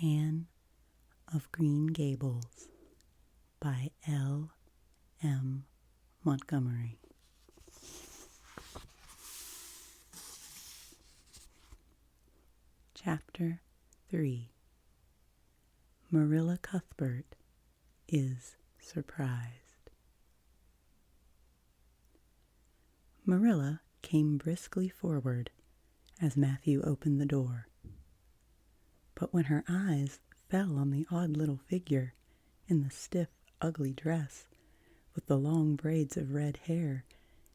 Anne of Green Gables by L. M. Montgomery. Chapter 3. Marilla Cuthbert is surprised. Marilla came briskly forward as Matthew opened the door. But when her eyes fell on the odd little figure in the stiff, ugly dress, with the long braids of red hair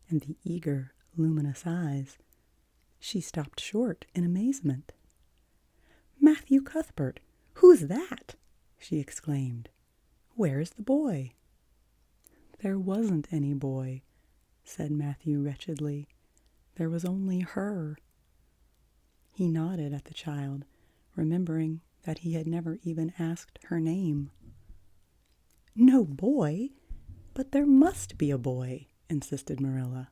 and the eager, luminous eyes, she stopped short in amazement. "Matthew Cuthbert, who's that?" she exclaimed. "Where's the boy?" "There wasn't any boy," said Matthew wretchedly. "There was only her." He nodded at the child, remembering that he had never even asked her name. "No boy? But there must be a boy," insisted Marilla.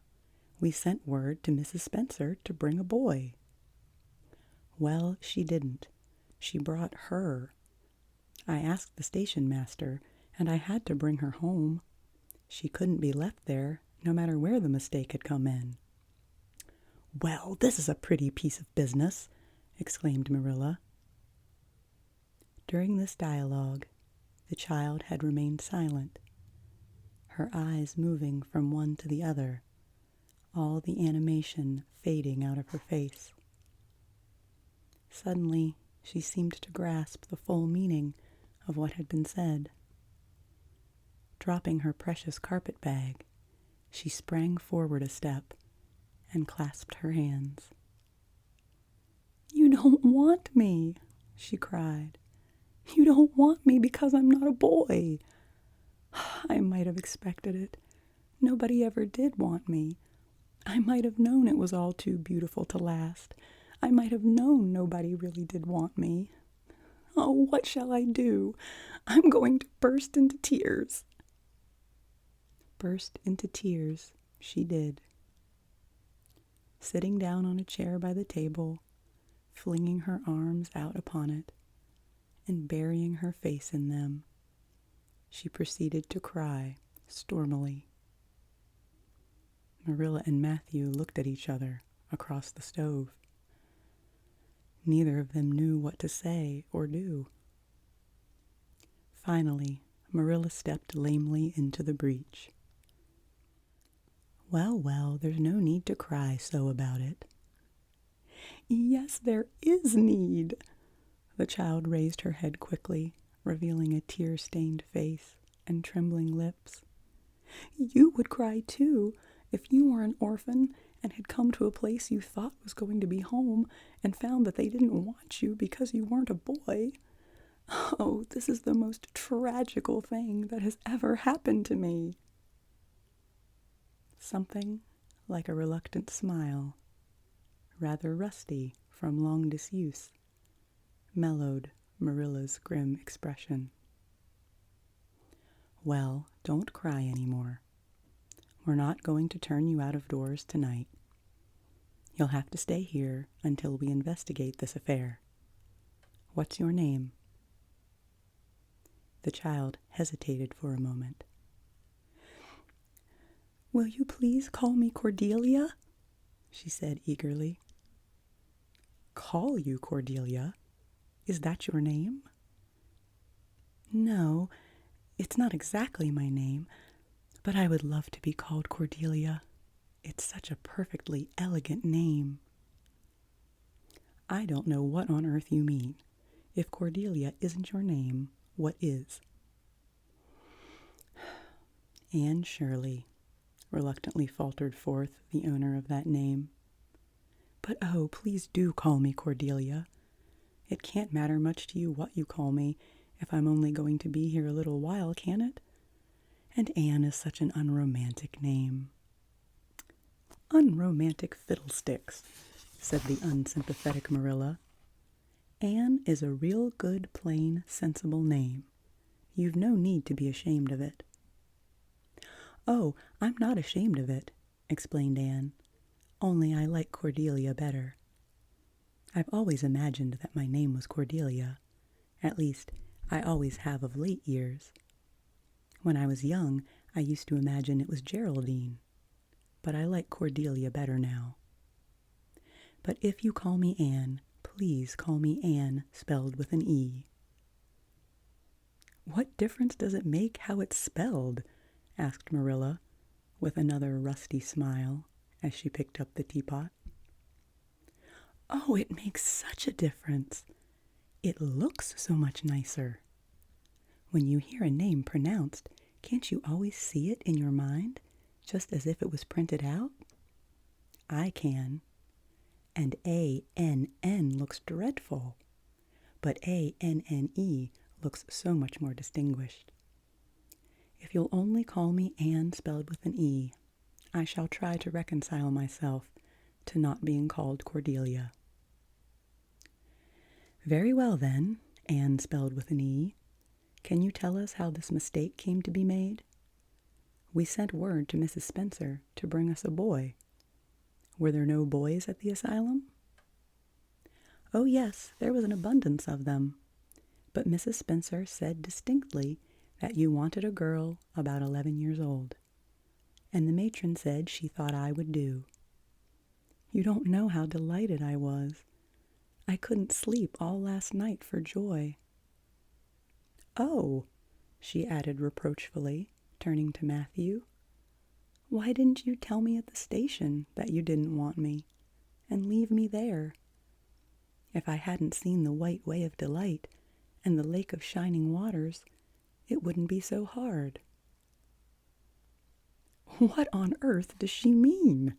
"We sent word to Mrs. Spencer to bring a boy." "Well, she didn't. She brought her. I asked the station master, and I had to bring her home. She couldn't be left there, no matter where the mistake had come in." "Well, this is a pretty piece of business," exclaimed Marilla. During this dialogue, the child had remained silent, her eyes moving from one to the other, all the animation fading out of her face. Suddenly, she seemed to grasp the full meaning of what had been said. Dropping her precious carpet bag, she sprang forward a step and clasped her hands. "You don't want me," she cried. "You don't want me because I'm not a boy. I might have expected it. Nobody ever did want me. I might have known it was all too beautiful to last. I might have known nobody really did want me. Oh, what shall I do? I'm going to burst into tears." Burst into tears she did. Sitting down on a chair by the table, flinging her arms out upon it, and burying her face in them, she proceeded to cry stormily. Marilla and Matthew looked at each other across the stove. Neither of them knew what to say or do. Finally, Marilla stepped lamely into the breach. Well, there's no need to cry so about it." "Yes, there is need." The child raised her head quickly, revealing a tear-stained face and trembling lips. "You would cry too if you were an orphan and had come to a place you thought was going to be home and found that they didn't want you because you weren't a boy. Oh, this is the most tragical thing that has ever happened to me." Something like a reluctant smile, rather rusty from long disuse, mellowed Marilla's grim expression. "Well, don't cry any more. We're not going to turn you out of doors tonight. You'll have to stay here until we investigate this affair. What's your name?" The child hesitated for a moment. "Will you please call me Cordelia?" she said eagerly. "Call you Cordelia? Is that your name?" "No, it's not exactly my name, but I would love to be called Cordelia. It's such a perfectly elegant name." "I don't know what on earth you mean. If Cordelia isn't your name, what is?" "Anne Shirley," reluctantly faltered forth the owner of that name. "But oh, please do call me Cordelia. It can't matter much to you what you call me if I'm only going to be here a little while, can it? And Anne is such an unromantic name." "Unromantic fiddlesticks," said the unsympathetic Marilla. "Anne is a real good, plain, sensible name. You've no need to be ashamed of it." "Oh, I'm not ashamed of it," explained Anne. "Only I like Cordelia better. I've always imagined that my name was Cordelia, At least, I always have of late years. When I was young, I used to imagine it was Geraldine, but I like Cordelia better now. But if you call me Anne, please call me Anne spelled with an E. What difference does it make how it's spelled? Asked Marilla, with another rusty smile as she picked up the teapot. Oh, it makes such a difference. It looks so much nicer. When you hear a name pronounced, can't you always see it in your mind, just as if it was printed out? I can. And A-N-N looks dreadful, but A-N-N-E looks so much more distinguished. If you'll only call me Anne spelled with an E, I shall try to reconcile myself to not being called Cordelia. Very well then, Anne spelled with an E. Can you tell us how this mistake came to be made? We sent word to Mrs. Spencer to bring us a boy. Were there no boys at the asylum? Oh yes, there was an abundance of them. But Mrs. Spencer said distinctly that you wanted a girl about 11 years old, and the matron said she thought I would do. You don't know how delighted I was. I couldn't sleep all last night for joy. Oh, she added reproachfully, turning to Matthew. Why didn't you tell me at the station that you didn't want me, and leave me there? If I hadn't seen the White Way of Delight and the Lake of Shining Waters, it wouldn't be so hard. What on earth does she mean?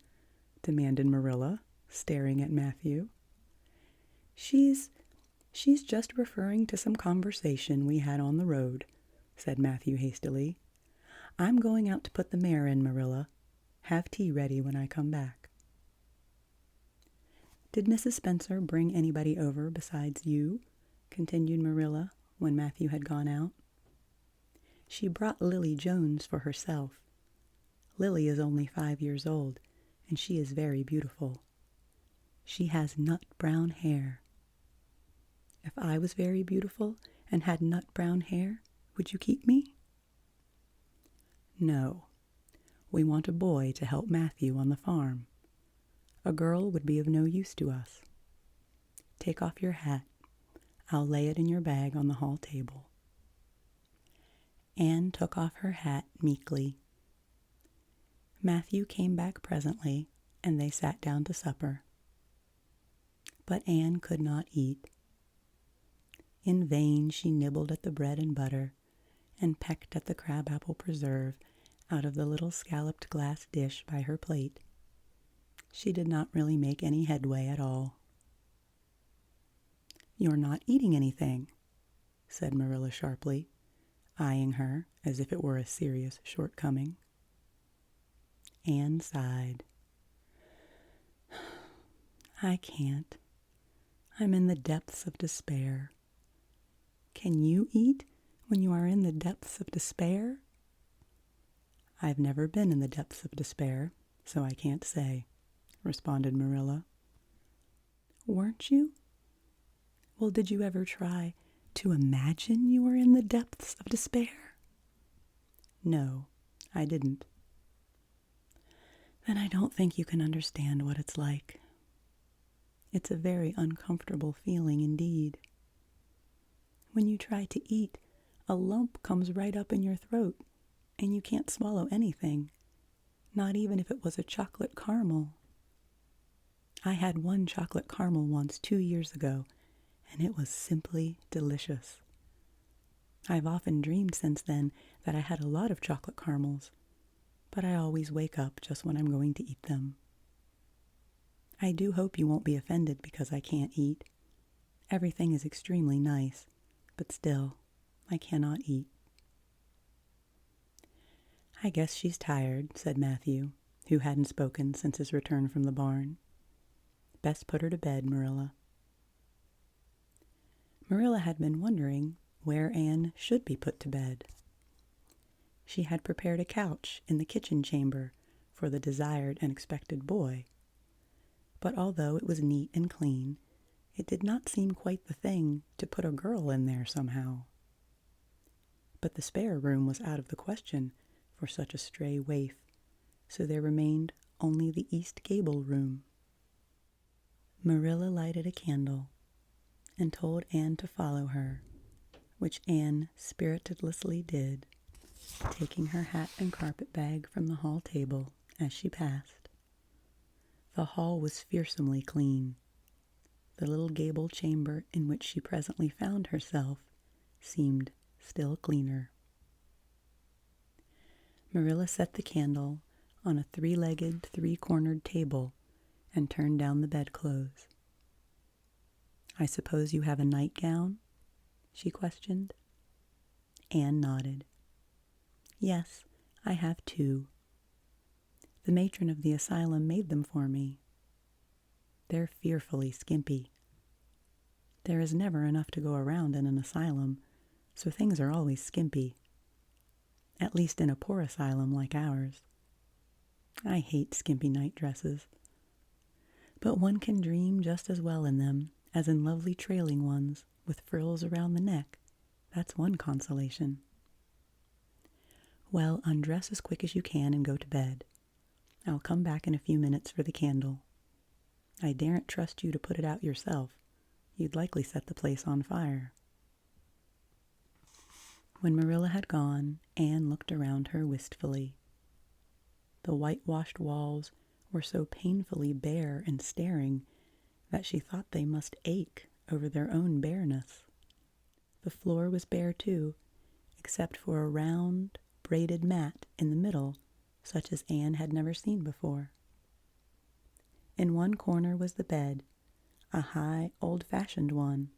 Demanded Marilla, staring at Matthew. She's just referring to some conversation we had on the road, said Matthew hastily. I'm going out to put the mare in, Marilla. Have tea ready when I come back. Did Mrs. Spencer bring anybody over besides you? Continued Marilla when Matthew had gone out. She brought Lily Jones for herself. Lily is only 5 years old, and she is very beautiful. She has nut brown hair. If I was very beautiful and had nut brown hair, would you keep me? No. We want a boy to help Matthew on the farm. A girl would be of no use to us. Take off your hat. I'll lay it in your bag on the hall table. Anne took off her hat meekly. Matthew came back presently, and they sat down to supper. But Anne could not eat. In vain she nibbled at the bread and butter, and pecked at the crabapple preserve out of the little scalloped glass dish by her plate. She did not really make any headway at all. You're not eating anything, said Marilla sharply, eyeing her as if it were a serious shortcoming. Anne sighed. I can't. I'm in the depths of despair. Can you eat when you are in the depths of despair? I've never been in the depths of despair, so I can't say, responded Marilla. Weren't you? Well, did you ever try to imagine you were in the depths of despair? No, I didn't. Then I don't think you can understand what it's like. It's a very uncomfortable feeling indeed. When you try to eat, a lump comes right up in your throat, and you can't swallow anything, not even if it was a chocolate caramel. I had one chocolate caramel once 2 years ago, and it was simply delicious. I've often dreamed since then that I had a lot of chocolate caramels, but I always wake up just when I'm going to eat them. I do hope you won't be offended because I can't eat. Everything is extremely nice, but still, I cannot eat. I guess she's tired, said Matthew, who hadn't spoken since his return from the barn. Best put her to bed, Marilla. Marilla had been wondering where Anne should be put to bed. She had prepared a couch in the kitchen chamber for the desired and expected boy, but although it was neat and clean, It did not seem quite the thing to put a girl in there somehow. But the spare room was out of the question for such a stray waif, so there remained only the East Gable room. Marilla lighted a candle and told Anne to follow her, which Anne spiritlessly did, taking her hat and carpet bag from the hall table as she passed. The hall was fearsomely clean. The little gable chamber in which she presently found herself seemed still cleaner. Marilla set the candle on a three-legged, three-cornered table and turned down the bedclothes. "I suppose you have a nightgown?" she questioned. Anne nodded. "Yes, I have 2. The matron of the asylum made them for me. They're fearfully skimpy. There is never enough to go around in an asylum, so things are always skimpy. At least in a poor asylum like ours. I hate skimpy night dresses. But one can dream just as well in them as in lovely trailing ones with frills around the neck. That's one consolation. Well, undress as quick as you can and go to bed. I'll come back in a few minutes for the candle. I daren't trust you to put it out yourself. You'd likely set the place on fire." When Marilla had gone, Anne looked around her wistfully. The whitewashed walls were so painfully bare and staring that she thought they must ache over their own bareness. The floor was bare too, except for a round, braided mat in the middle, such as Anne had never seen before. In one corner was the bed, a high, old-fashioned one,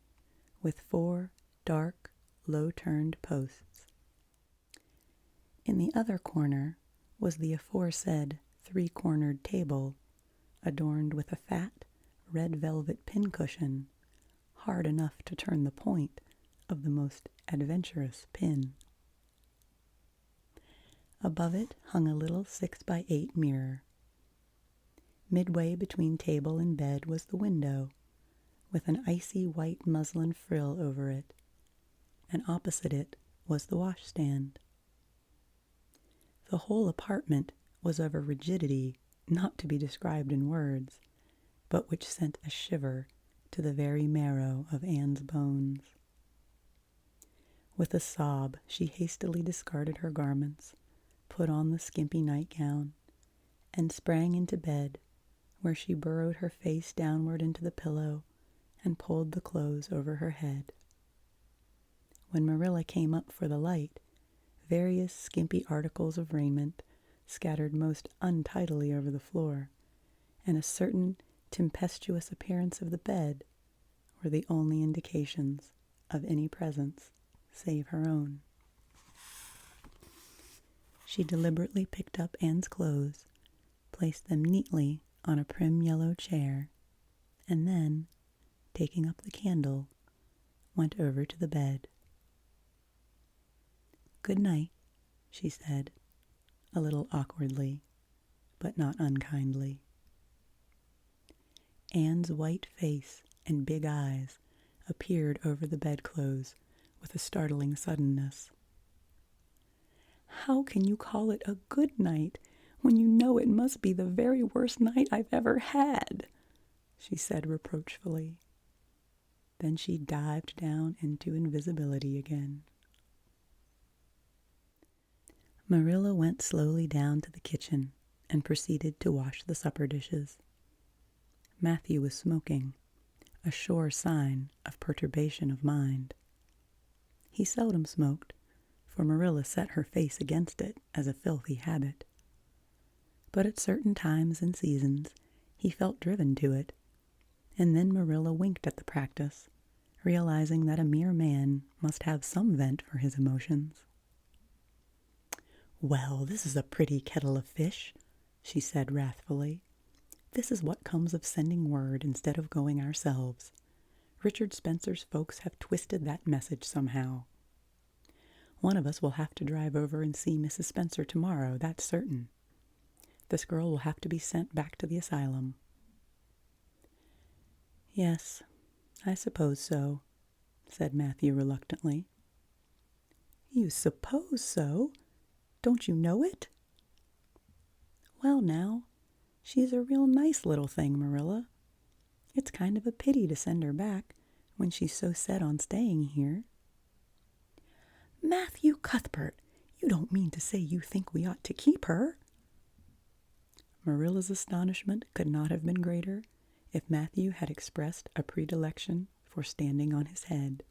with 4 dark, low-turned posts. In the other corner was the aforesaid 3-cornered table, adorned with a fat, red velvet pincushion, hard enough to turn the point of the most adventurous pin. Above it hung a little 6x8 mirror. Midway between table and bed was the window, with an icy white muslin frill over it, and opposite it was the washstand. The whole apartment was of a rigidity not to be described in words, but which sent a shiver to the very marrow of Anne's bones. With a sob, she hastily discarded her garments, put on the skimpy nightgown, and sprang into bed, where she burrowed her face downward into the pillow and pulled the clothes over her head. When Marilla came up for the light, various skimpy articles of raiment scattered most untidily over the floor, and a certain tempestuous appearance of the bed were the only indications of any presence save her own. She deliberately picked up Anne's clothes, placed them neatly on a prim yellow chair, and then, taking up the candle, went over to the bed. "Good night," she said, a little awkwardly, but not unkindly. Anne's white face and big eyes appeared over the bedclothes with a startling suddenness. "How can you call it a good night when you know it must be the very worst night I've ever had?" she said reproachfully. Then she dived down into invisibility again. Marilla went slowly down to the kitchen and proceeded to wash the supper dishes. Matthew was smoking, a sure sign of perturbation of mind. He seldom smoked, for Marilla set her face against it as a filthy habit. But at certain times and seasons he felt driven to it, and then Marilla winked at the practice, realizing that a mere man must have some vent for his emotions. "Well, this is a pretty kettle of fish," she said wrathfully. "This is what comes of sending word instead of going ourselves. Richard Spencer's folks have twisted that message somehow. One of us will have to drive over and see Mrs. Spencer tomorrow, that's certain. This girl will have to be sent back to the asylum." "Yes, "I suppose so," said Matthew reluctantly. "You suppose so? Don't you know it?" "Well, now, she's a real nice little thing, Marilla. It's kind of a pity to send her back when she's so set on staying here." "Matthew Cuthbert, you don't mean to say you think we ought to keep her?" Marilla's astonishment could not have been greater if Matthew had expressed a predilection for standing on his head.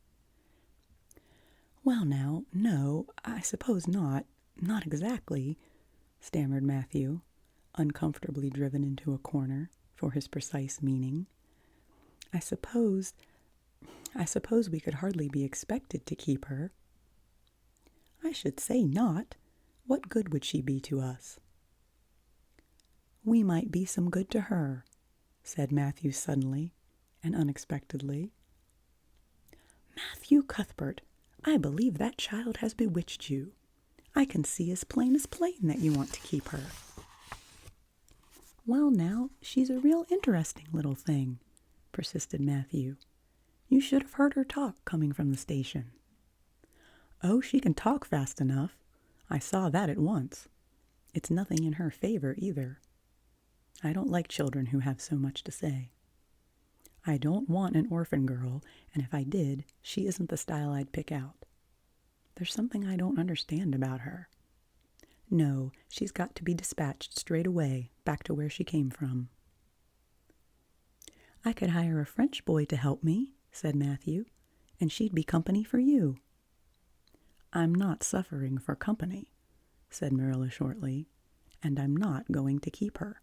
"Well, now, no, I suppose not. Not exactly," stammered Matthew, uncomfortably driven into a corner for his precise meaning. I suppose we could hardly be expected to keep her." "I should say not. What good would she be to us?" "We might be some good to her," said Matthew suddenly and unexpectedly. "Matthew Cuthbert, I believe that child has bewitched you. I can see as plain that you want to keep her." "Well, now, she's a real interesting little thing," persisted Matthew. "You should have heard her talk coming from the station." "Oh, she can talk fast enough. I saw that at once. It's nothing in her favor either. I don't like children who have so much to say. I don't want an orphan girl, and if I did, she isn't the style I'd pick out. There's something I don't understand about her. No, she's got to be dispatched straight away, back to where she came from." "I could hire a French boy to help me," said Matthew, "and she'd be company for you." "I'm not suffering for company," said Marilla shortly, "and I'm not going to keep her."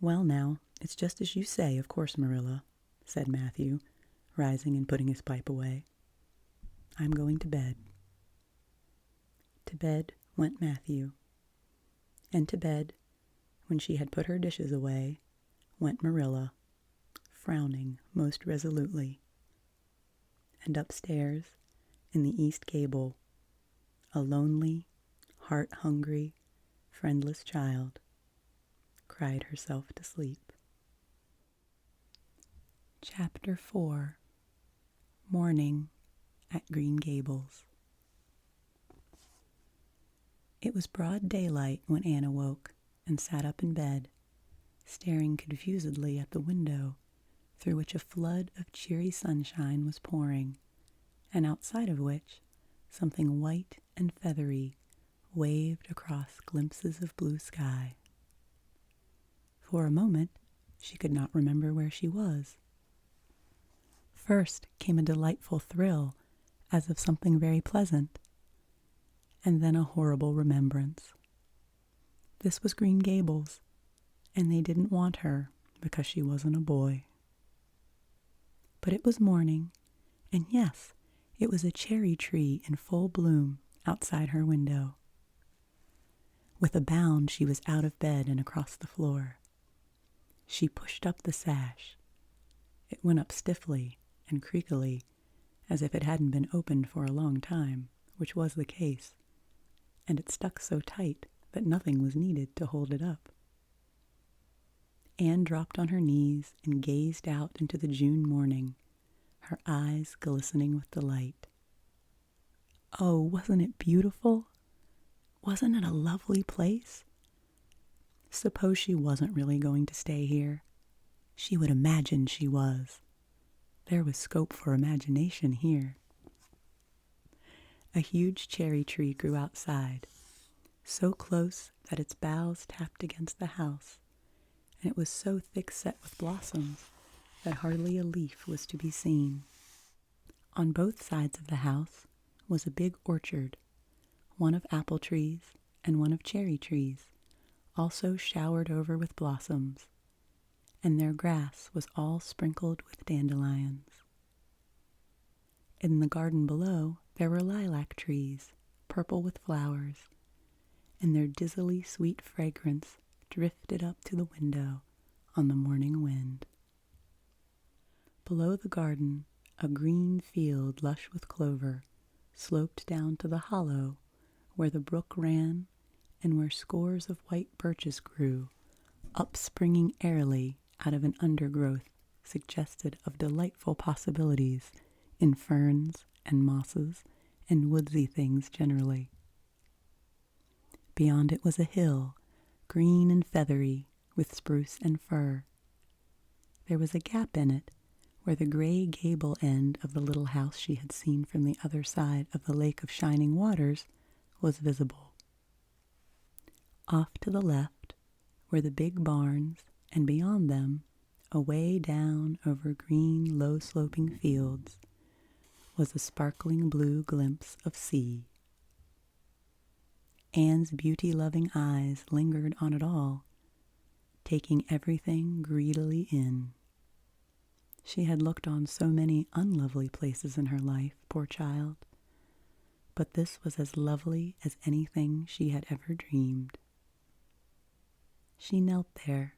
"Well, now, it's just as you say, of course, Marilla," said Matthew, rising and putting his pipe away. "I'm going to bed." To bed went Matthew. And to bed, when she had put her dishes away, went Marilla, frowning most resolutely. And upstairs, in the east gable, a lonely, heart-hungry, friendless child cried herself to sleep. Chapter 4. Morning at Green Gables. It was broad daylight when Anne awoke and sat up in bed, staring confusedly at the window through which a flood of cheery sunshine was pouring, and outside of which something white and feathery waved across glimpses of blue sky. For a moment, she could not remember where she was. First came a delightful thrill, as of something very pleasant, and then a horrible remembrance. This was Green Gables, and they didn't want her because she wasn't a boy. But it was morning, and yes, it was a cherry tree in full bloom outside her window. With a bound, she was out of bed and across the floor. She pushed up the sash. It went up stiffly and creakily, as if it hadn't been opened for a long time, which was the case, and it stuck so tight that nothing was needed to hold it up. Anne dropped on her knees and gazed out into the June morning, her eyes glistening with delight. Oh, wasn't it beautiful? Wasn't it a lovely place? Suppose she wasn't really going to stay here. She would imagine she was. There was scope for imagination here. A huge cherry tree grew outside, so close that its boughs tapped against the house, and it was so thick-set with blossoms that hardly a leaf was to be seen. On both sides of the house was a big orchard, one of apple trees and one of cherry trees, also showered over with blossoms, and their grass was all sprinkled with dandelions. In the garden below there were lilac trees, purple with flowers, and their dizzily sweet fragrance drifted up to the window on the morning wind. Below the garden, a green field lush with clover sloped down to the hollow where the brook ran and where scores of white birches grew, upspringing airily out of an undergrowth suggested of delightful possibilities in ferns and mosses and woodsy things generally. Beyond it was a hill, green and feathery, with spruce and fir. There was a gap in it, where the gray gable end of the little house she had seen from the other side of the lake of shining waters was visible. Off to the left were the big barns, and beyond them, away down over green, low-sloping fields, was a sparkling blue glimpse of sea. Anne's beauty-loving eyes lingered on it all, taking everything greedily in. She had looked on so many unlovely places in her life, poor child, but this was as lovely as anything she had ever dreamed. She knelt there,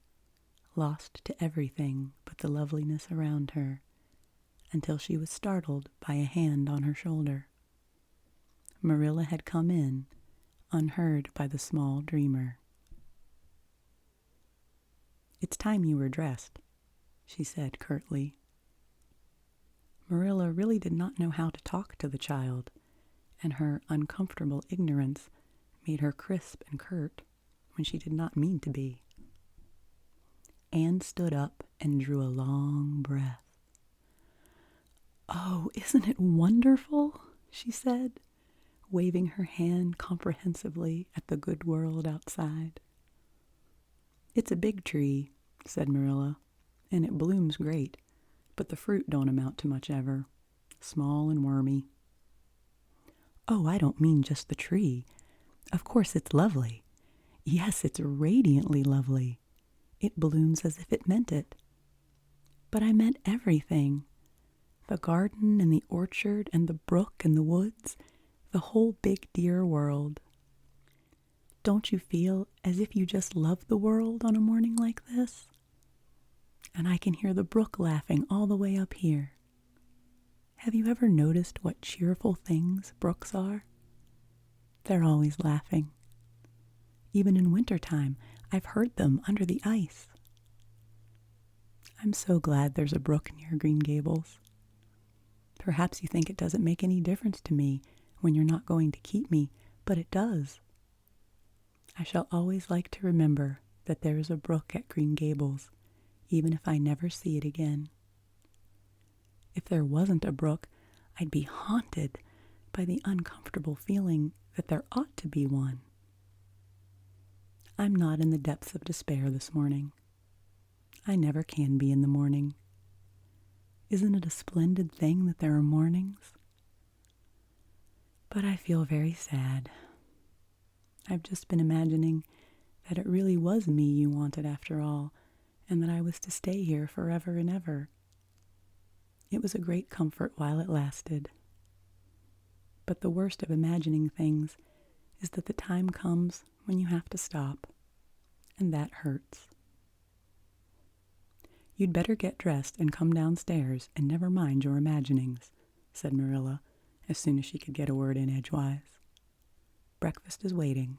lost to everything but the loveliness around her, until she was startled by a hand on her shoulder. Marilla had come in, unheard by the small dreamer. "It's time you were dressed," she said curtly. Marilla really did not know how to talk to the child, and her uncomfortable ignorance made her crisp and curt when she did not mean to be. Anne stood up and drew a long breath. "Oh, isn't it wonderful?" she said, waving her hand comprehensively at the good world outside. "It's a big tree," said Marilla, "and it blooms great, but the fruit don't amount to much ever. Small and wormy." "Oh, I don't mean just the tree. Of course it's lovely. Yes, it's radiantly lovely. It blooms as if it meant it. But I meant everything. The garden and the orchard and the brook and the woods, the whole big dear world. Don't you feel as if you just love the world on a morning like this? And I can hear the brook laughing all the way up here. Have you ever noticed what cheerful things brooks are? They're always laughing. Even in wintertime, I've heard them under the ice. I'm so glad there's a brook near Green Gables. Perhaps you think it doesn't make any difference to me when you're not going to keep me, but it does. I shall always like to remember that there is a brook at Green Gables, even if I never see it again. If there wasn't a brook, I'd be haunted by the uncomfortable feeling that there ought to be one. I'm not in the depths of despair this morning. I never can be in the morning. Isn't it a splendid thing that there are mornings? But I feel very sad. I've just been imagining that it really was me you wanted after all, and that I was to stay here forever and ever. It was a great comfort while it lasted. But the worst of imagining things is that the time comes when you have to stop, and that hurts. "You'd better get dressed and come downstairs and never mind your imaginings," said Marilla, as soon as she could get a word in edgewise. "Breakfast is waiting.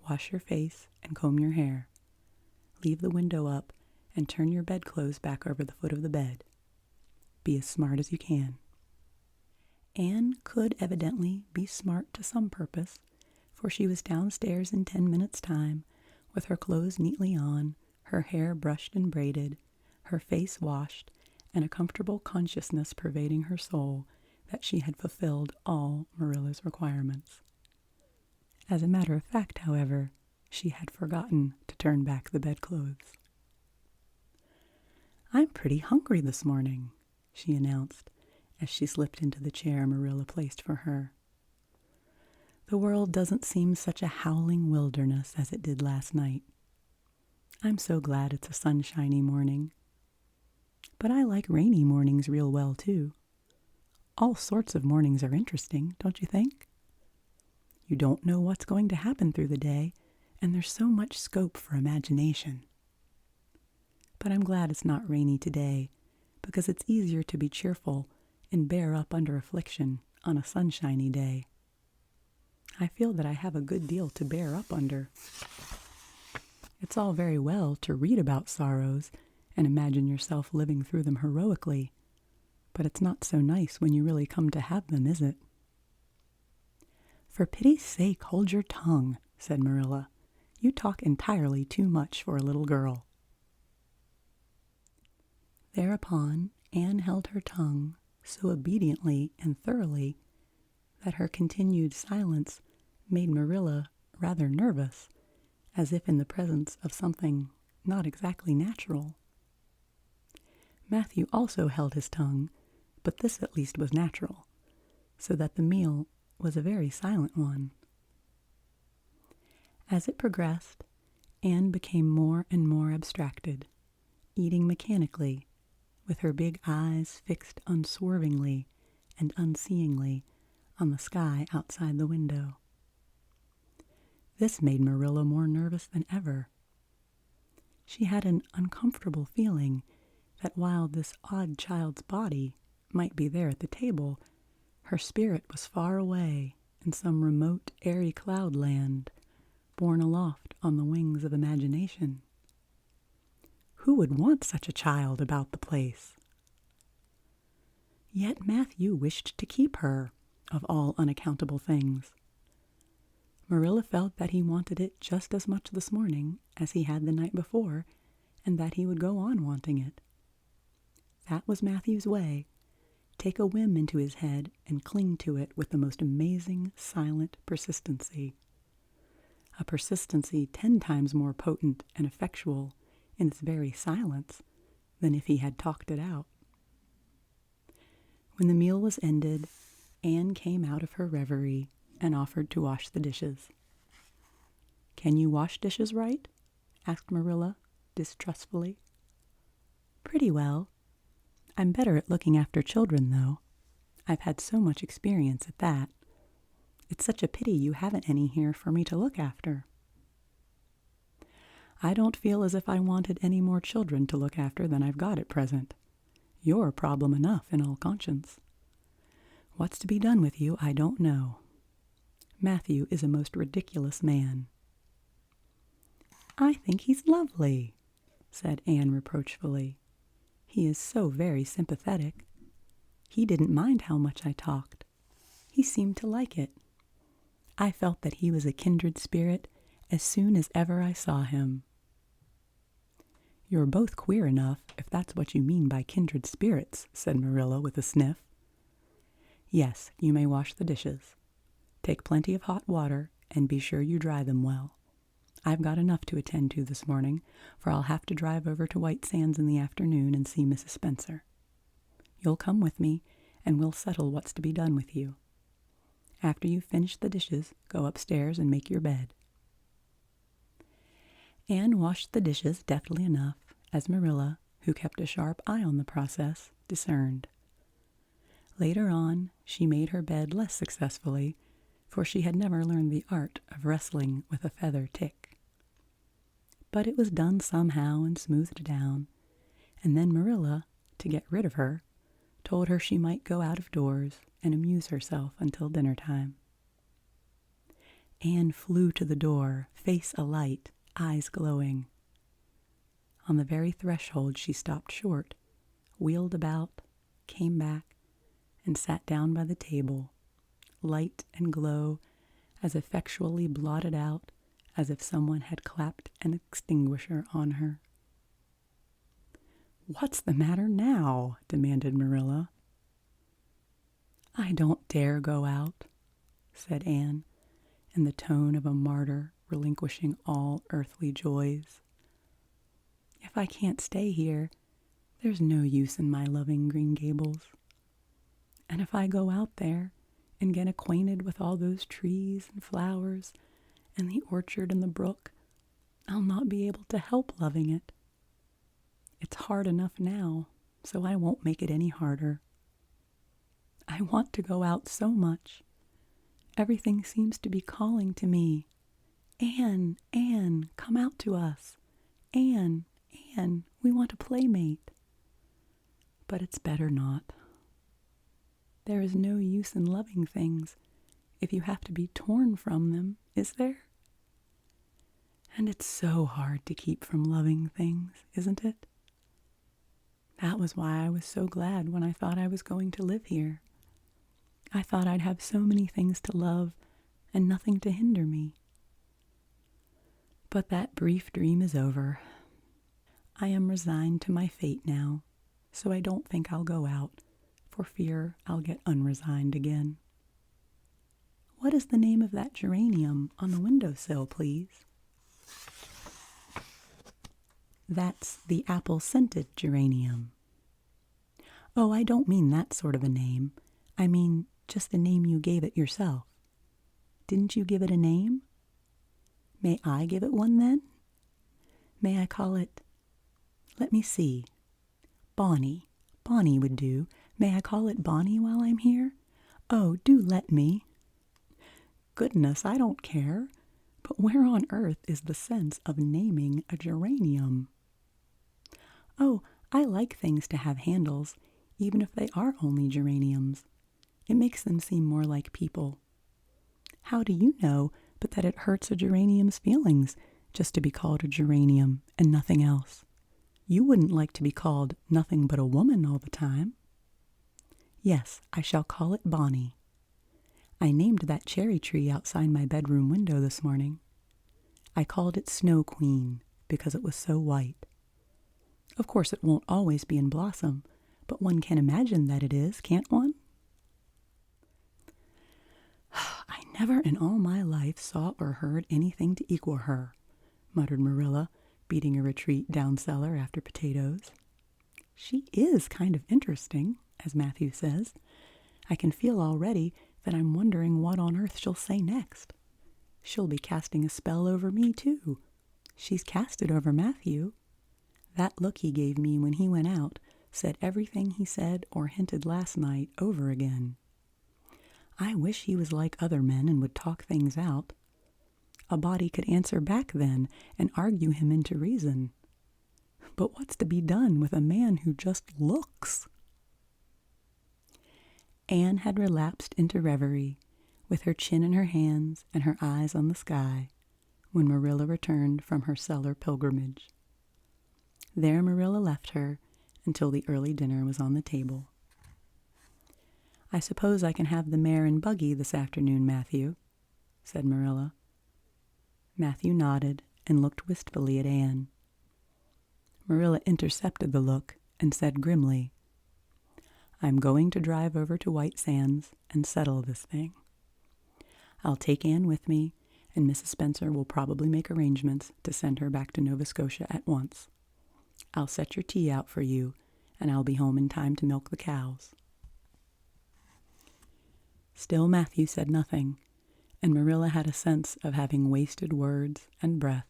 Wash your face and comb your hair. Leave the window up and turn your bedclothes back over the foot of the bed. Be as smart as you can." Anne could evidently be smart to some purpose, for she was downstairs in 10 minutes' time, with her clothes neatly on, her hair brushed and braided, her face washed, and a comfortable consciousness pervading her soul that she had fulfilled all Marilla's requirements. As a matter of fact, however, she had forgotten to turn back the bedclothes. "I'm pretty hungry this morning," she announced, as she slipped into the chair Marilla placed for her. "The world doesn't seem such a howling wilderness as it did last night. I'm so glad it's a sunshiny morning. But I like rainy mornings real well, too. All sorts of mornings are interesting, don't you think? You don't know what's going to happen through the day, and there's so much scope for imagination. But I'm glad it's not rainy today, because it's easier to be cheerful and bear up under affliction on a sunshiny day. I feel that I have a good deal to bear up under. It's all very well to read about sorrows and imagine yourself living through them heroically, but it's not so nice when you really come to have them, is it? For pity's sake, hold your tongue, said Marilla. You talk entirely too much for a little girl. Thereupon Anne held her tongue so obediently and thoroughly that her continued silence made Marilla rather nervous, as if in the presence of something not exactly natural. Matthew also held his tongue, but this at least was natural, so that the meal was a very silent one. As it progressed, Anne became more and more abstracted, eating mechanically, with her big eyes fixed unswervingly and unseeingly on the sky outside the window. This made Marilla more nervous than ever. She had an uncomfortable feeling that while this odd child's body might be there at the table, her spirit was far away in some remote, airy cloudland, borne aloft on the wings of imagination. Who would want such a child about the place? Yet Matthew wished to keep her, of all unaccountable things. Marilla felt that he wanted it just as much this morning as he had the night before, and that he would go on wanting it. That was Matthew's way, take a whim into his head and cling to it with the most amazing, silent persistency. A persistency 10 times more potent and effectual in its very silence than if he had talked it out. When the meal was ended, Anne came out of her reverie and offered to wash the dishes. "Can you wash dishes right?" asked Marilla, distrustfully. "Pretty well. I'm better at looking after children, though. I've had so much experience at that. It's such a pity you haven't any here for me to look after." "I don't feel as if I wanted any more children to look after than I've got at present. You're a problem enough, in all conscience. What's to be done with you, I don't know. Matthew is a most ridiculous man." "I think he's lovely," said Anne reproachfully. "He is so very sympathetic. He didn't mind how much I talked. He seemed to like it. I felt that he was a kindred spirit as soon as ever I saw him." "You're both queer enough, if that's what you mean by kindred spirits," said Marilla with a sniff. "Yes, you may wash the dishes. Take plenty of hot water and be sure you dry them well. I've got enough to attend to this morning, for I'll have to drive over to White Sands in the afternoon and see Mrs. Spencer. You'll come with me, and we'll settle what's to be done with you. After you've finished the dishes, go upstairs and make your bed." Anne washed the dishes deftly enough, as Marilla, who kept a sharp eye on the process, discerned. Later on, she made her bed less successfully, for she had never learned the art of wrestling with a feather tick. But it was done somehow and smoothed down, and then Marilla, to get rid of her, told her she might go out of doors and amuse herself until dinner time. Anne flew to the door, face alight, eyes glowing. On the very threshold she stopped short, wheeled about, came back, and sat down by the table, light and glow as effectually blotted out as if someone had clapped an extinguisher on her. "What's the matter now?" demanded Marilla. "I don't dare go out," said Anne, in the tone of a martyr relinquishing all earthly joys. "If I can't stay here, there's no use in my loving Green Gables. And if I go out there and get acquainted with all those trees and flowers and the orchard and the brook, I'll not be able to help loving it. It's hard enough now, so I won't make it any harder. I want to go out so much. Everything seems to be calling to me. Anne, Anne, come out to us. Anne, Anne, we want a playmate. But it's better not. There is no use in loving things if you have to be torn from them, is there? And it's so hard to keep from loving things, isn't it? That was why I was so glad when I thought I was going to live here. I thought I'd have so many things to love and nothing to hinder me. But that brief dream is over. I am resigned to my fate now, so I don't think I'll go out, for fear I'll get unresigned again. What is the name of that geranium on the windowsill, please? That's the apple-scented geranium. Oh, I don't mean that sort of a name. I mean just the name you gave it yourself. Didn't you give it a name? May I give it one then? May I call it, let me see, Bonnie. Bonnie would do. May I call it Bonnie while I'm here? Oh, do let me. Goodness, I don't care. But where on earth is the sense of naming a geranium? Oh, I like things to have handles, even if they are only geraniums. It makes them seem more like people. How do you know but that it hurts a geranium's feelings just to be called a geranium and nothing else? You wouldn't like to be called nothing but a woman all the time. Yes, I shall call it Bonnie. I named that cherry tree outside my bedroom window this morning. I called it Snow Queen because it was so white. Of course, it won't always be in blossom, but one can imagine that it is, can't one? I never in all my life saw or heard anything to equal her, muttered Marilla, beating a retreat down cellar after potatoes. She is kind of interesting, as Matthew says. I can feel already that I'm wondering what on earth she'll say next. She'll be casting a spell over me, too. She's cast it over Matthew. That look he gave me when he went out said everything he said or hinted last night over again. I wish he was like other men and would talk things out. A body could answer back then and argue him into reason. But what's to be done with a man who just looks? Anne had relapsed into reverie, with her chin in her hands and her eyes on the sky, when Marilla returned from her cellar pilgrimage. There Marilla left her until the early dinner was on the table. "I suppose I can have the mare and buggy this afternoon, Matthew," said Marilla. Matthew nodded and looked wistfully at Anne. Marilla intercepted the look and said grimly, "I'm going to drive over to White Sands and settle this thing. I'll take Anne with me, and Mrs. Spencer will probably make arrangements to send her back to Nova Scotia at once. I'll set your tea out for you, and I'll be home in time to milk the cows." Still Matthew said nothing, and Marilla had a sense of having wasted words and breath.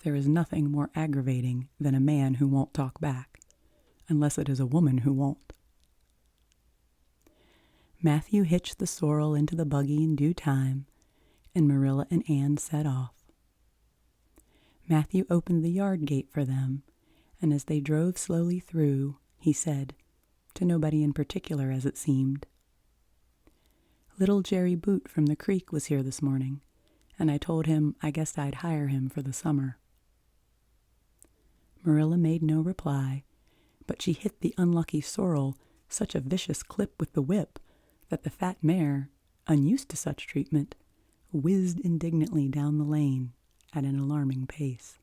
There is nothing more aggravating than a man who won't talk back, unless it is a woman who won't. Matthew hitched the sorrel into the buggy in due time, and Marilla and Anne set off. Matthew opened the yard gate for them, and as they drove slowly through, he said, to nobody in particular as it seemed, "Little Jerry Boot from the creek was here this morning, and I told him I guessed I'd hire him for the summer." Marilla made no reply, but she hit the unlucky sorrel such a vicious clip with the whip that the fat mare, unused to such treatment, whizzed indignantly down the lane at an alarming pace.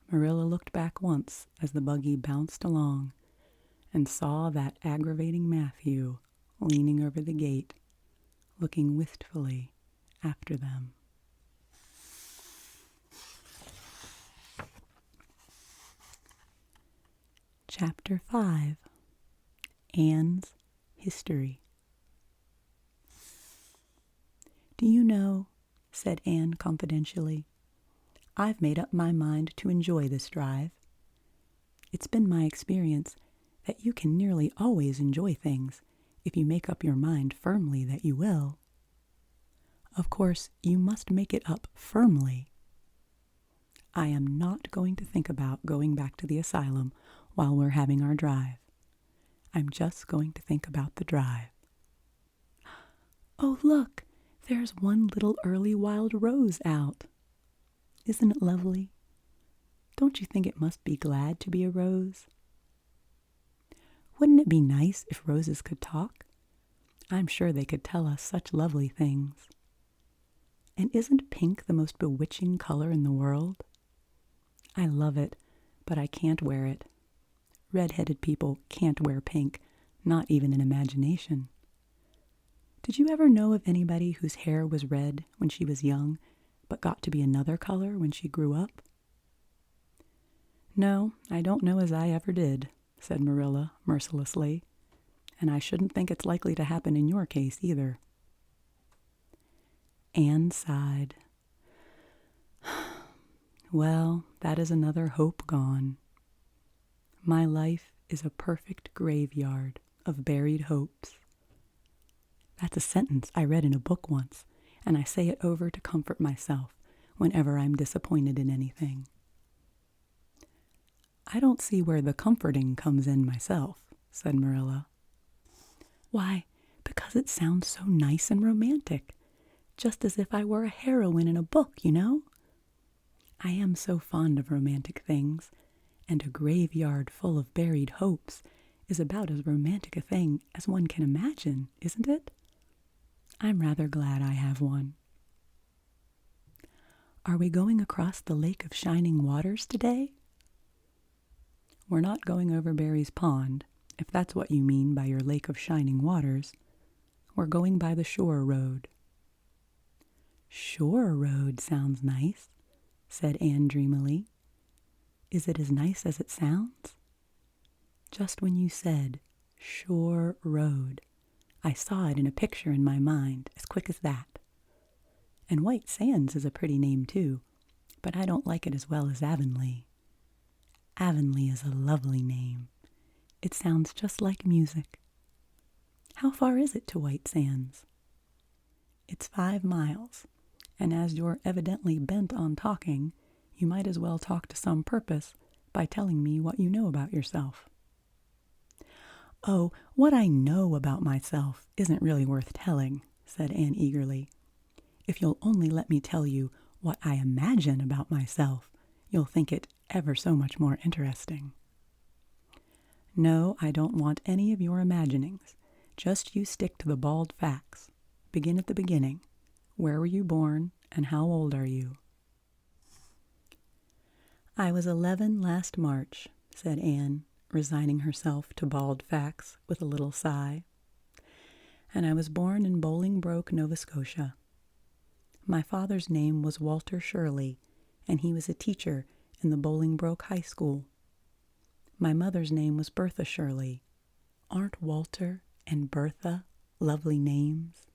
Marilla looked back once as the buggy bounced along and saw that aggravating Matthew leaning over the gate, looking wistfully after them. Chapter 5. Anne's History. "Do you know," said Anne confidentially, "I've made up my mind to enjoy this drive. It's been my experience that you can nearly always enjoy things if you make up your mind firmly that you will. Of course, you must make it up firmly. I am not going to think about going back to the asylum while we're having our drive. I'm just going to think about the drive. Oh, look, there's one little early wild rose out. Isn't it lovely? Don't you think it must be glad to be a rose? Wouldn't it be nice if roses could talk? I'm sure they could tell us such lovely things. And isn't pink the most bewitching color in the world? I love it, but I can't wear it. Red-headed people can't wear pink, not even in imagination. Did you ever know of anybody whose hair was red when she was young, but got to be another color when she grew up? No, I don't know as I ever did, said Marilla mercilessly, and I shouldn't think it's likely to happen in your case either. Anne sighed. Well, that is another hope gone. My life is a perfect graveyard of buried hopes. That's a sentence I read in a book once, and I say it over to comfort myself whenever I'm disappointed in anything. I don't see where the comforting comes in myself, said Marilla. Why, because it sounds so nice and romantic, just as if I were a heroine in a book, you know? I am so fond of romantic things, and a graveyard full of buried hopes is about as romantic a thing as one can imagine, isn't it? I'm rather glad I have one. Are we going across the Lake of Shining Waters today? We're not going over Barry's Pond, if that's what you mean by your Lake of Shining Waters. We're going by the shore road. Shore road sounds nice, said Anne dreamily. Is it as nice as it sounds? Just when you said shore road, I saw it in a picture in my mind as quick as that. And White Sands is a pretty name too, but I don't like it as well as Avonlea. Avonlea is a lovely name. It sounds just like music. How far is it to White Sands? It's 5 miles, and as you're evidently bent on talking, you might as well talk to some purpose by telling me what you know about yourself. Oh, what I know about myself isn't really worth telling, said Anne eagerly. If you'll only let me tell you what I imagine about myself, you'll think it ever so much more interesting. No, I don't want any of your imaginings. Just you stick to the bald facts. Begin at the beginning. Where were you born, and how old are you? I was 11 last March, said Anne, resigning herself to bald facts with a little sigh. And I was born in Bolingbroke, Nova Scotia. My father's name was Walter Shirley, and he was a teacher in the Bolingbroke High School. My mother's name was Bertha Shirley. Aren't Walter and Bertha lovely names?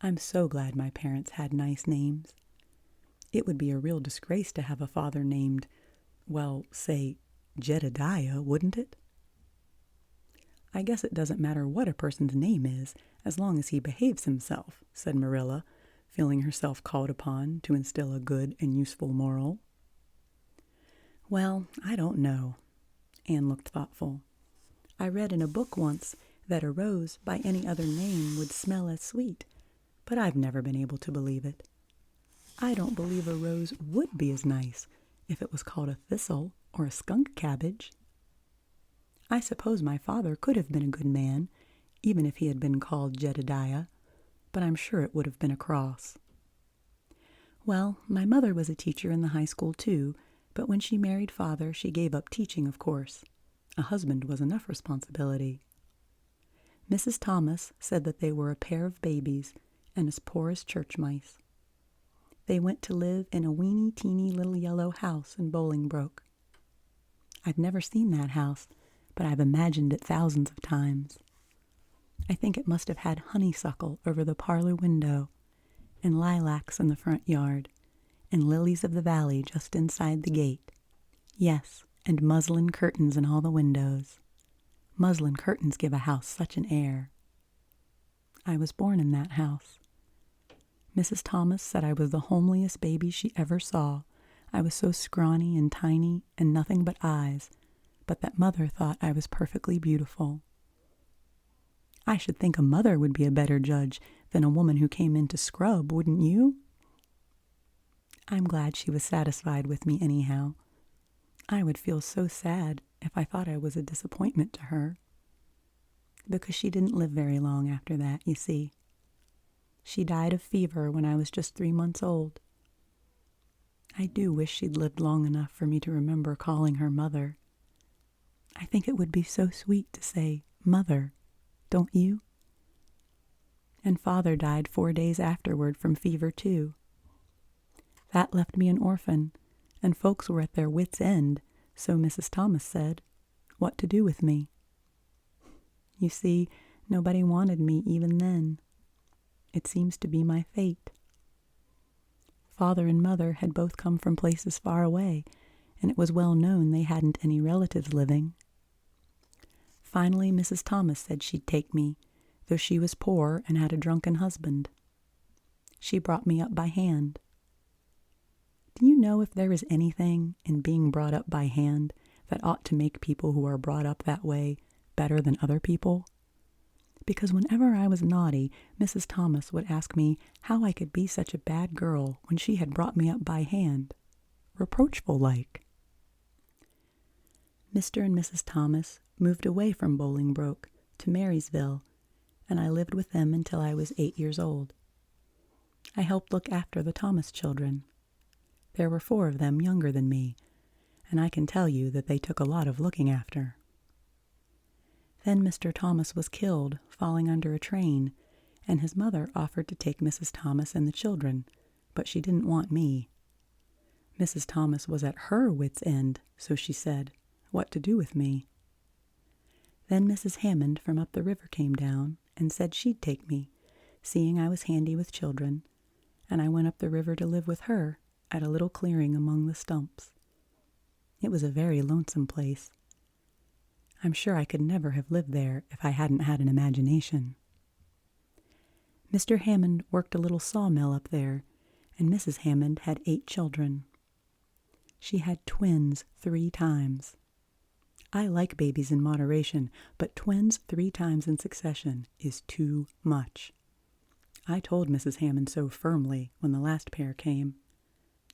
I'm so glad my parents had nice names. It would be a real disgrace to have a father named, well, say, Jedediah, wouldn't it? I guess it doesn't matter what a person's name is, as long as he behaves himself, said Marilla, feeling herself called upon to instill a good and useful moral. Well, I don't know. Anne looked thoughtful. I read in a book once that a rose by any other name would smell as sweet, but I've never been able to believe it. I don't believe a rose would be as nice if it was called a thistle or a skunk cabbage. I suppose my father could have been a good man, even if he had been called Jedediah, but I'm sure it would have been a cross. Well, my mother was a teacher in the high school too, but when she married father, she gave up teaching, of course. A husband was enough responsibility. Mrs. Thomas said that they were a pair of babies and as poor as church mice. They went to live in a weeny-teeny little yellow house in Bolingbroke. I've never seen that house, but I've imagined it thousands of times. I think it must have had honeysuckle over the parlor window, and lilacs in the front yard, and lilies of the valley just inside the gate. Yes, and muslin curtains in all the windows. Muslin curtains give a house such an air. I was born in that house. Mrs. Thomas said I was the homeliest baby she ever saw. I was so scrawny and tiny and nothing but eyes, but that mother thought I was perfectly beautiful. I should think a mother would be a better judge than a woman who came in to scrub, wouldn't you? I'm glad she was satisfied with me anyhow. I would feel so sad if I thought I was a disappointment to her, because she didn't live very long after that, you see. She died of fever when I was just 3 months old. I do wish she'd lived long enough for me to remember calling her mother. I think it would be so sweet to say, Mother, don't you? And Father died 4 days afterward from fever, too. That left me an orphan, and folks were at their wits' end, so Mrs. Thomas said, what to do with me. You see, nobody wanted me even then. It seems to be my fate. Father and Mother had both come from places far away, and it was well known they hadn't any relatives living. Finally, Mrs. Thomas said she'd take me, though she was poor and had a drunken husband. She brought me up by hand. Do you know if there is anything in being brought up by hand that ought to make people who are brought up that way better than other people? Because whenever I was naughty, Mrs. Thomas would ask me how I could be such a bad girl when she had brought me up by hand, reproachful-like. Mr. and Mrs. Thomas moved away from Bolingbroke to Marysville, and I lived with them until I was 8 years old. I helped look after the Thomas children. There were 4 of them younger than me, and I can tell you that they took a lot of looking after. Then Mr. Thomas was killed, falling under a train, and his mother offered to take Mrs. Thomas and the children, but she didn't want me. Mrs. Thomas was at her wits' end, so she said, what to do with me. Then Mrs. Hammond from up the river came down and said she'd take me, seeing I was handy with children, and I went up the river to live with her at a little clearing among the stumps. It was a very lonesome place. I'm sure I could never have lived there if I hadn't had an imagination. Mr. Hammond worked a little sawmill up there, and Mrs. Hammond had 8 children. She had twins 3 times. I like babies in moderation, but twins 3 times in succession is too much. I told Mrs. Hammond so firmly when the last pair came.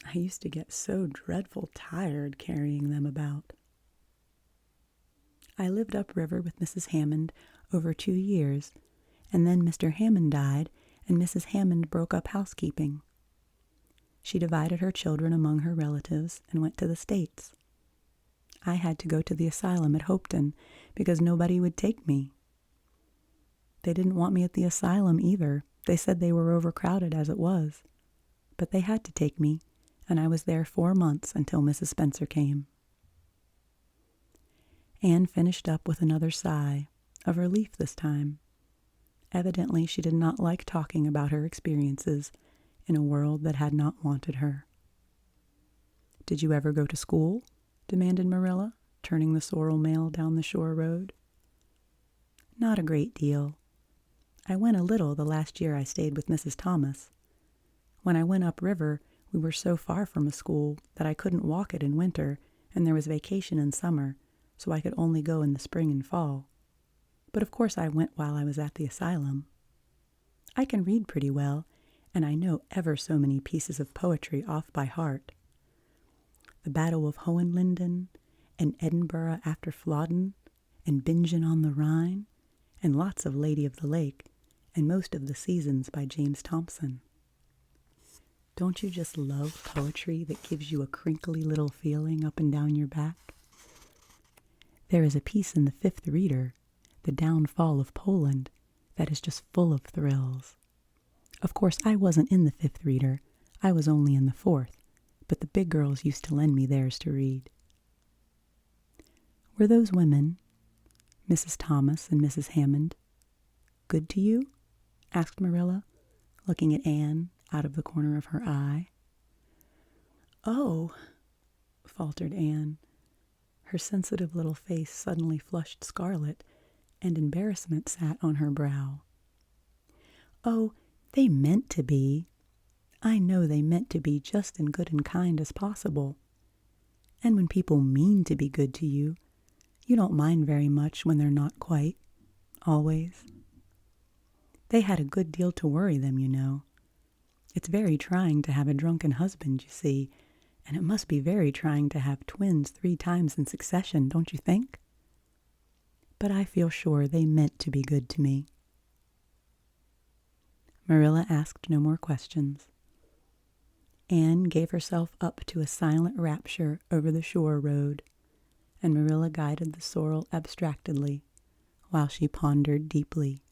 I used to get so dreadful tired carrying them about. I lived upriver with Mrs. Hammond over 2 years, and then Mr. Hammond died, and Mrs. Hammond broke up housekeeping. She divided her children among her relatives and went to the States. I had to go to the asylum at Hopeton because nobody would take me. They didn't want me at the asylum either. They said they were overcrowded as it was. But they had to take me, and I was there 4 months until Mrs. Spencer came. Anne finished up with another sigh, of relief this time. Evidently she did not like talking about her experiences in a world that had not wanted her. "Did you ever go to school?" demanded Marilla, turning the sorrel mail down the shore road. "Not a great deal. I went a little the last year I stayed with Mrs. Thomas. When I went upriver, we were so far from a school that I couldn't walk it in winter, and there was vacation in summer, so I could only go in the spring and fall. But of course I went while I was at the asylum. I can read pretty well, and I know ever so many pieces of poetry off by heart. The Battle of Hohenlinden, and Edinburgh after Flodden, and Bingen on the Rhine, and lots of Lady of the Lake, and most of the Seasons by James Thompson. Don't you just love poetry that gives you a crinkly little feeling up and down your back? There is a piece in the 5th Reader, The Downfall of Poland, that is just full of thrills. Of course, I wasn't in the 5th Reader. I was only in the 4th, but the big girls used to lend me theirs to read. Were those women, Mrs. Thomas and Mrs. Hammond, good to you? Asked Marilla, looking at Anne out of the corner of her eye. "Oh," faltered Anne. Her sensitive little face suddenly flushed scarlet, and embarrassment sat on her brow. "Oh, they meant to be. I know they meant to be just as good and kind as possible. And when people mean to be good to you, you don't mind very much when they're not quite, always. They had a good deal to worry them, you know. It's very trying to have a drunken husband, you see, And it must be very trying to have twins 3 times in succession, don't you think? But I feel sure they meant to be good to me." Marilla asked no more questions. Anne gave herself up to a silent rapture over the shore road, and Marilla guided the sorrel abstractedly while she pondered deeply.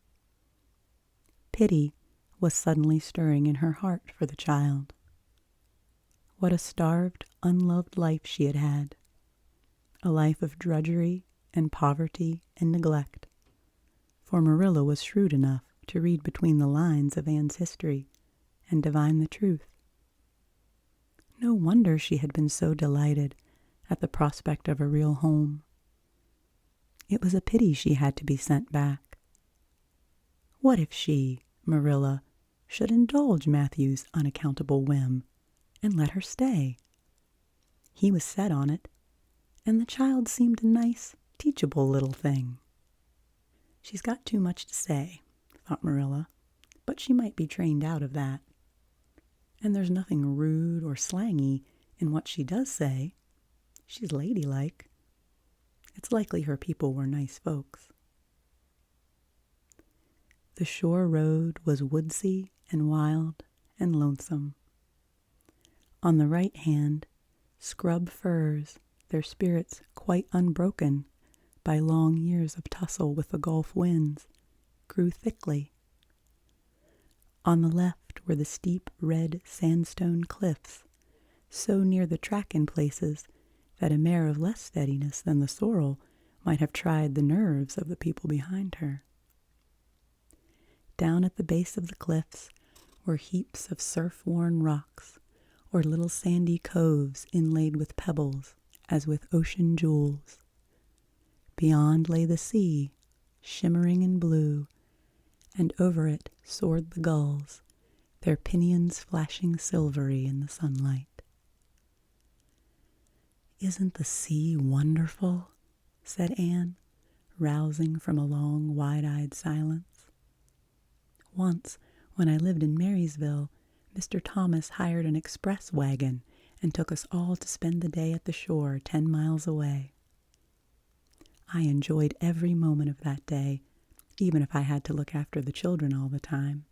Pity was suddenly stirring in her heart for the child. What a starved, unloved life she had had. A life of drudgery and poverty and neglect. For Marilla was shrewd enough to read between the lines of Anne's history and divine the truth. No wonder she had been so delighted at the prospect of a real home. It was a pity she had to be sent back. What if she, Marilla, should indulge Matthew's unaccountable whim and let her stay? He was set on it, and the child seemed a nice, teachable little thing. "She's got too much to say," thought Marilla, "but she might be trained out of that. And there's nothing rude or slangy in what she does say. She's ladylike. It's likely her people were nice folks." The shore road was woodsy and wild and lonesome. On the right hand, scrub firs, their spirits quite unbroken by long years of tussle with the Gulf winds, grew thickly. On the left were the steep red sandstone cliffs, so near the track in places that a mare of less steadiness than the sorrel might have tried the nerves of the people behind her. Down at the base of the cliffs were heaps of surf-worn rocks, or little sandy coves inlaid with pebbles as with ocean jewels. Beyond lay the sea, shimmering in blue, and over it soared the gulls, their pinions flashing silvery in the sunlight. "Isn't the sea wonderful?" said Anne, rousing from a long, wide-eyed silence. "Once, when I lived in Marysville, Mr. Thomas hired an express wagon and took us all to spend the day at the shore 10 miles away. I enjoyed every moment of that day, even if I had to look after the children all the time.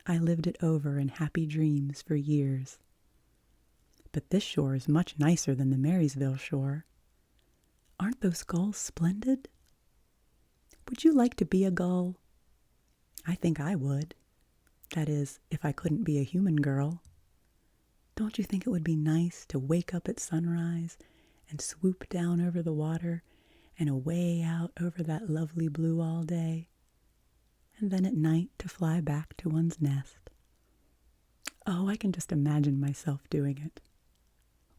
I lived it over in happy dreams for years. But this shore is much nicer than the Marysville shore. Aren't those gulls splendid? Would you like to be a gull? I think I would. That is, if I couldn't be a human girl. Don't you think it would be nice to wake up at sunrise and swoop down over the water and away out over that lovely blue all day, and then at night to fly back to one's nest? Oh, I can just imagine myself doing it.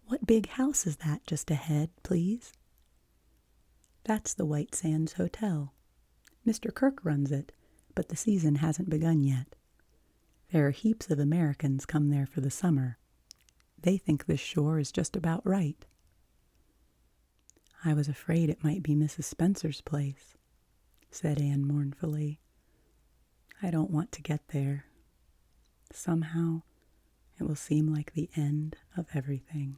What big house is that just ahead, please?" "That's the White Sands Hotel. Mr. Kirk runs it, but the season hasn't begun yet. There are heaps of Americans come there for the summer. They think this shore is just about right." "I was afraid it might be Mrs. Spencer's place," said Anne mournfully. "I don't want to get there. Somehow, it will seem like the end of everything."